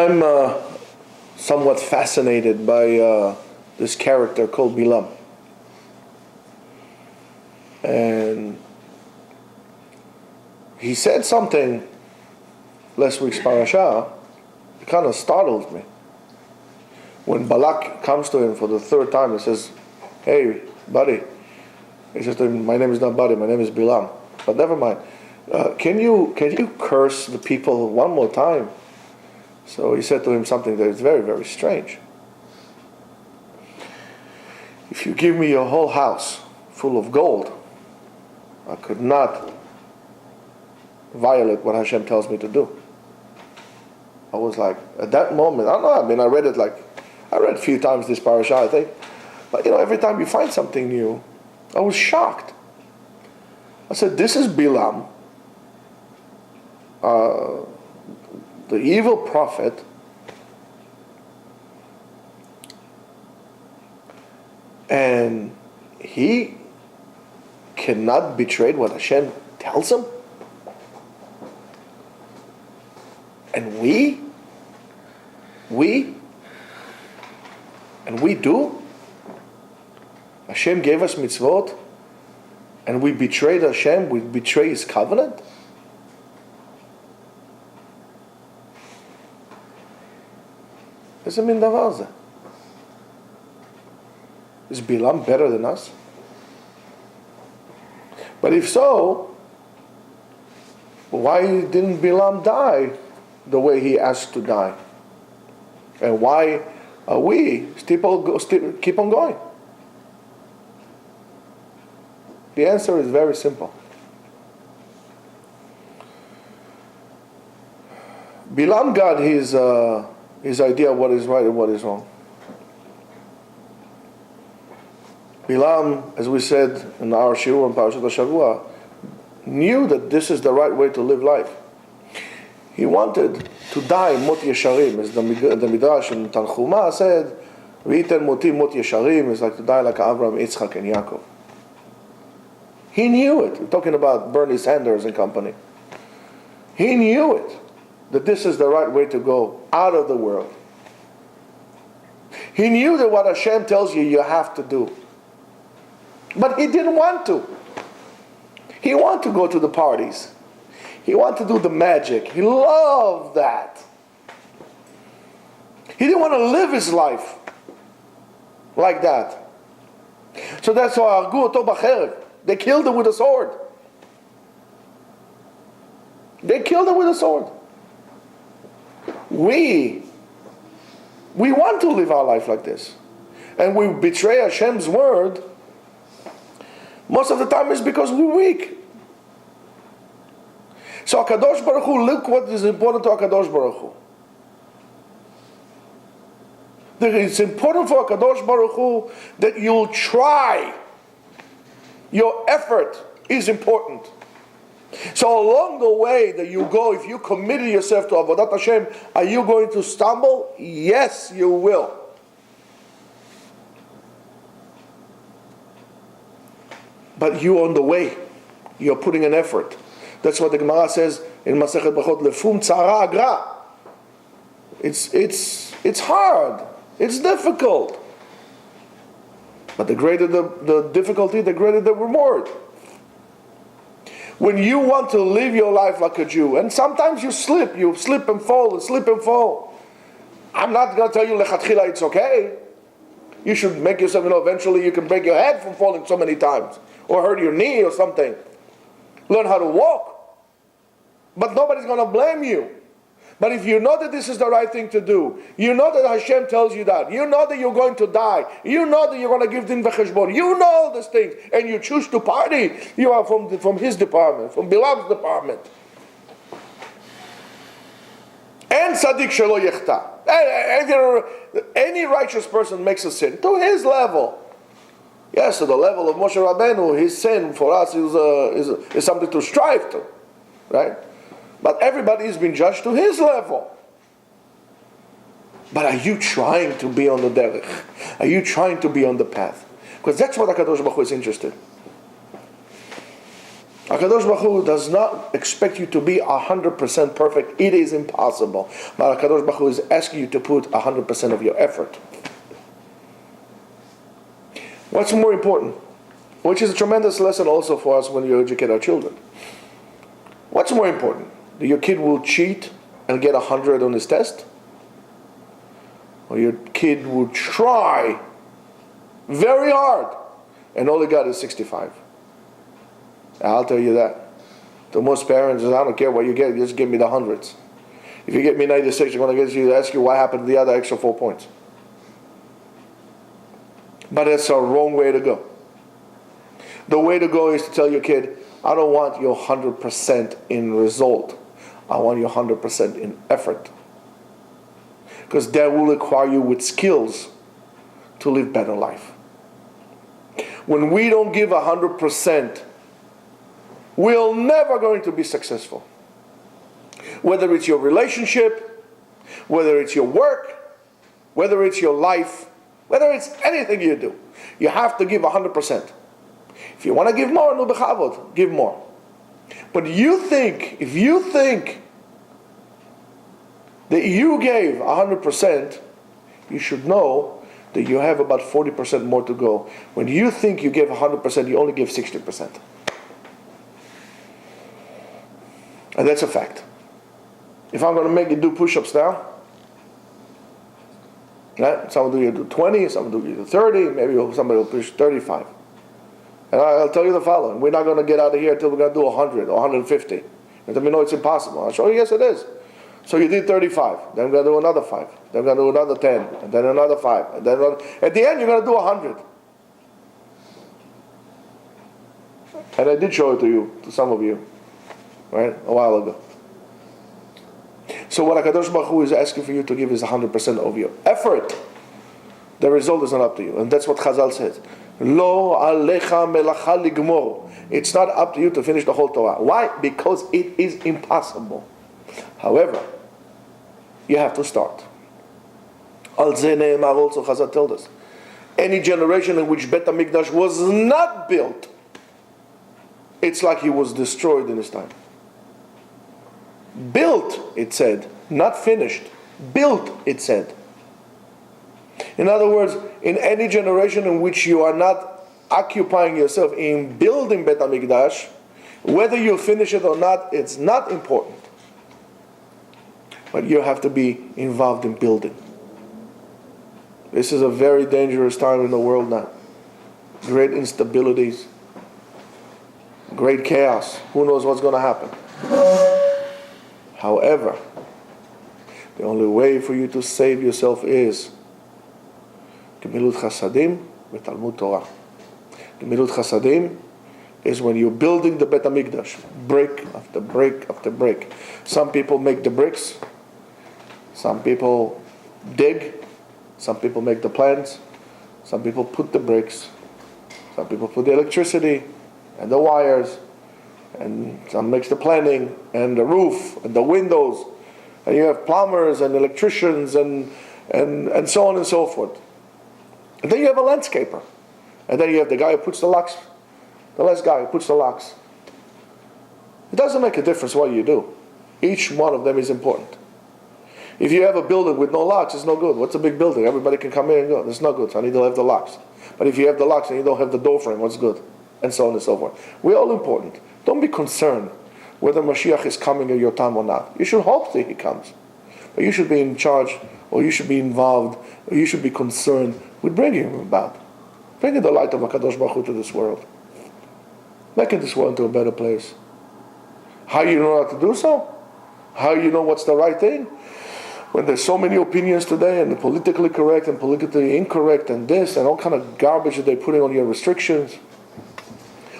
I'm somewhat fascinated by this character called Billam. And he said something last week's parasha. It kind of startled me. When Balak comes to him for the third time and says, "Hey, buddy," he says to him, "My name is not buddy, my name is Billam. But never mind. Can you curse the people one more time?" So he said to him something that is very, very strange. "If you give me your whole house full of gold, I could not violate what Hashem tells me to do." I was like, at that moment, I don't know, I read a few times this parasha, I think. But every time you find something new, I was shocked. I said, this is Billam, the evil prophet, and he cannot betray what Hashem tells him? And we do? Hashem gave us mitzvot, and we betrayed Hashem, we betray His covenant? איזה מין דבר זה? Is Billam better than us? But if so, why didn't Billam die the way he asked to die? And why are we still keep on going? The answer is very simple. Billam got his idea of what is right and what is wrong. Billam, as we said in our shiur on Parashat HaShavua, knew that this is the right way to live life. He wanted to die mot yesharim, as the Midrash in Tanchuma said, "V'iten moti mot yesharim," is like to die like Abraham, Yitzchak, and Yaakov. He knew it. We're talking about Bernie Sanders and company. He knew it, that this is the right way to go out of the world. He knew that what Hashem tells you, you have to do. But he didn't want to. He wanted to go to the parties. He wanted to do the magic. He loved that. He didn't want to live his life like that. So that's why Argu oto b'cherev. They killed him with a sword. They killed him with a sword. We want to live our life like this. And we betray Hashem's word. Most of the time it's because we're weak. So HaKadosh Baruch Hu, look what is important to HaKadosh Baruch Hu. It's important for HaKadosh Baruch Hu that you'll try. Your effort is important. So along the way that you go, if you committed yourself to Avodat Hashem, are you going to stumble? Yes, you will. But you're on the way. You're putting an effort. That's what the Gemara says in Masechet Brachot, Lefum tzara agra. It's hard. It's difficult. But the greater the difficulty, the greater the reward. When you want to live your life like a Jew, and sometimes you slip and fall, and slip and fall. I'm not going to tell you lechatchila it's okay. You should make yourself, eventually you can break your head from falling so many times, or hurt your knee or something. Learn how to walk. But nobody's going to blame you. But if you know that this is the right thing to do, you know that Hashem tells you that, you know that you're going to die, you know that you're going to give din v'cheshbon, you know all these things, and you choose to party, you are from his department, from Bilam's department. And tzaddik shelo yechta. Any righteous person makes a sin to his level. Yes, to the level of Moshe Rabbeinu, his sin for us is something to strive to, right? But everybody is being judged to his level. But are you trying to be on the derech? Are you trying to be on the path? Because that's what HaKadosh Baruch Hu is interested. HaKadosh Baruch Hu does not expect you to be 100% perfect. It is impossible. But HaKadosh Baruch Hu is asking you to put 100% of your effort. What's more important? Which is a tremendous lesson also for us when you educate our children. What's more important? That your kid will cheat and get 100 on his test? Or your kid will try very hard and all he got is 65? I'll tell you that. To most parents, I don't care what you get, just give me the hundreds. If you get me 96, I'm going to ask you what happened to the other extra 4 points. But it's a wrong way to go. The way to go is to tell your kid, I don't want your 100% in result. I want your 100% in effort. Because that will require you with skills to live better life. When we don't give 100%, we're never going to be successful. Whether it's your relationship, whether it's your work, whether it's your life, whether it's anything you do, you have to give 100%. If you want to give more, no bechavod, give more. But if you think that you gave 100%, you should know that you have about 40% more to go. When you think you gave 100%, you only give 60%. And that's a fact. If I'm going to make you do push-ups now, right? Some will do you do 20, some will do you do 30, maybe somebody will push 35. And I'll tell you the following: we're not going to get out of here until we're going to do 100 or 150. And then we know it's impossible. I'll show you, yes it is. So you did 35, then we're going to do another 5, then we're going to do another 10, and then another 5, and then another. At the end you're going to do 100. And I did show it to you, to some of you, right, a while ago. So what HaKadosh Baruch Hu is asking for you to give is 100% of your effort. The result is not up to you. And that's what Chazal says. Lo alecha melacha ligmor. It's not up to you to finish the whole Torah. Why? Because it is impossible. However, you have to start. Al zeh ne'emar also, Chazal told us. Any generation in which Bet HaMikdash was not built, it's like he was destroyed in his time. Built, it said, not finished. Built, it said. In other words, in any generation in which you are not occupying yourself in building Bet HaMikdash, whether you finish it or not, it's not important. But you have to be involved in building. This is a very dangerous time in the world now. Great instabilities, great chaos. Who knows what's going to happen? However, the only way for you to save yourself is Gemilut Chasadim with Talmud Torah. Gemilut Chasadim is when you're building the Bet HaMikdash, brick after brick after brick. Some people make the bricks, some people dig, some people make the plans, some people put the bricks, some people put the electricity and the wires, and some makes the planning and the roof and the windows, and you have plumbers and electricians and so on and so forth. And then you have a landscaper, and then you have the guy who puts the locks, the last guy who puts the locks. It doesn't make a difference what you do. Each one of them is important. If you have a building with no locks, it's no good. What's a big building? Everybody can come in and go. It's no good. So I need to have the locks. But if you have the locks and you don't have the door frame, what's good? And so on and so forth. We're all important. Don't be concerned whether Mashiach is coming in your time or not. You should hope that he comes. But you should be in charge, or you should be involved, or you should be concerned with bringing him about. Bringing the light of HaKadosh Baruch Hu to this world. Making this world into a better place. How you know how to do so? How you know what's the right thing? When there's so many opinions today, and politically correct and politically incorrect, and this, and all kind of garbage that they're putting on your restrictions.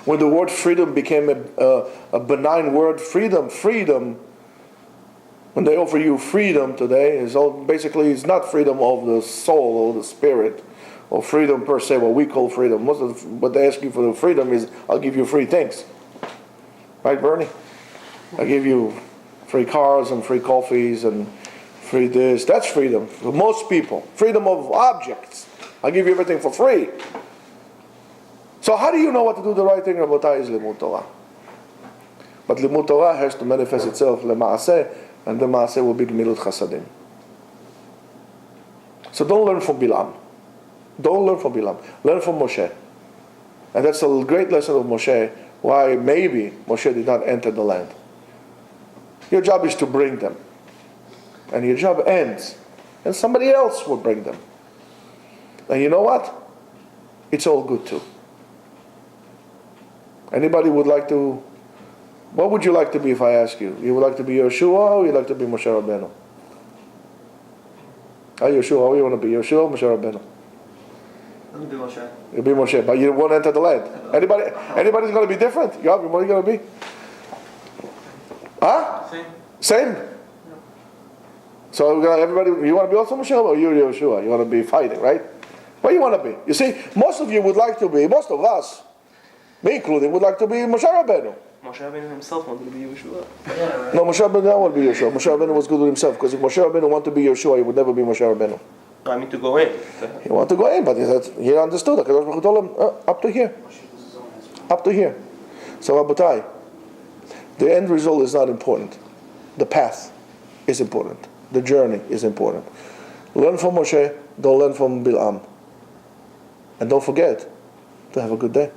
When the word freedom became a benign word, freedom, when they offer you freedom today, it's not freedom of the soul or the spirit, or freedom per se, what we call freedom. Most of what they ask you for the freedom is, I'll give you free things. Right, Bernie? I'll give you free cars and free coffees and free this. That's freedom for most people. Freedom of objects. I'll give you everything for free. So how do you know what to do the right thing? Rabotai, is limud Torah. But limud Torah has to manifest itself lemaaseh, and the maaseh will be gemilut chasadim. So don't learn from Billam. Don't learn from Billam. Learn from Moshe. And that's a great lesson of Moshe, why maybe Moshe did not enter the land. Your job is to bring them. And your job ends. And somebody else will bring them. And you know what? It's all good too. Anybody would like to... What would you like to be if I ask you? You would like to be Yeshua or you would like to be Moshe Rabbeinu? Yeshua, what do you want to be? Yeshua or Moshe Rabbeinu? I'll be Moshe. You'll be Moshe, but you won't enter the land. Anybody's going to be different? Yoav, what are you going to be? Huh? Same? Yeah. So everybody, you want to be also Moshe or you're Yeshua? You want to be fighting, right? What do you want to be? You see, most of you would like to be, most of us, me including, would like to be Moshe Rabbeinu. Moshe Rabbeinu himself wanted to be Yeshua. No, Moshe Rabbeinu didn't want to be Yeshua. Moshe Rabbeinu was good with himself, because if Moshe Rabbeinu wanted to be Yeshua, he would never be Moshe Rabbeinu. I mean to go in. He wanted to go in, but he understood. HaKadosh Baruch Hu told him, up to here. Up to here. So, Rabotai, the end result is not important. The path is important. The journey is important. Learn from Moshe, don't learn from Bil'am. And don't forget to have a good day.